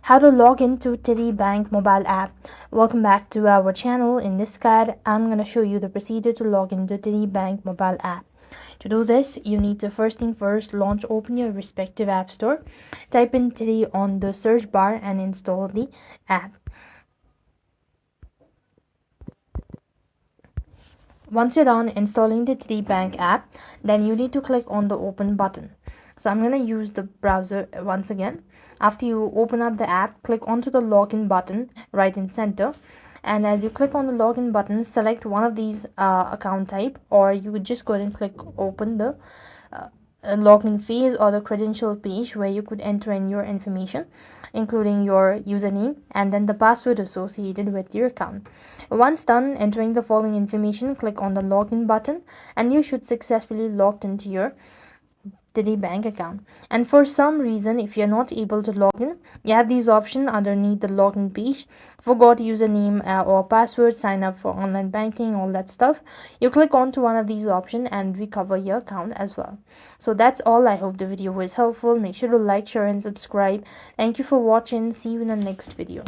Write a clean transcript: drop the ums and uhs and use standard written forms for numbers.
How to log into TD Bank mobile app. Welcome back to our channel. In this guide, I'm going to show you the procedure to log into TD Bank mobile app. To do this, you need to first open your respective app store, type in TD on the search bar and install the app. Once you're done installing the TD Bank app, then you need to click on the open button. So I'm going to use the browser once again. After you open up the app, click onto the login button right in center. And as you click on the login button, select one of these account type, or you would just go ahead and click open the login phase or the credential page where you could enter in your information, including your username and then the password associated with your account. Once done entering the following information, click on the login button and you should successfully logged into your TD Bank account. And for some reason, if you're not able to log in, you have these options underneath the login page: forgot username or password, sign up for online banking, all that stuff. You click on to one of these options and recover your account as well. So that's all. I hope the video was helpful. Make sure to like, share and subscribe. Thank you for watching. See you in the next video.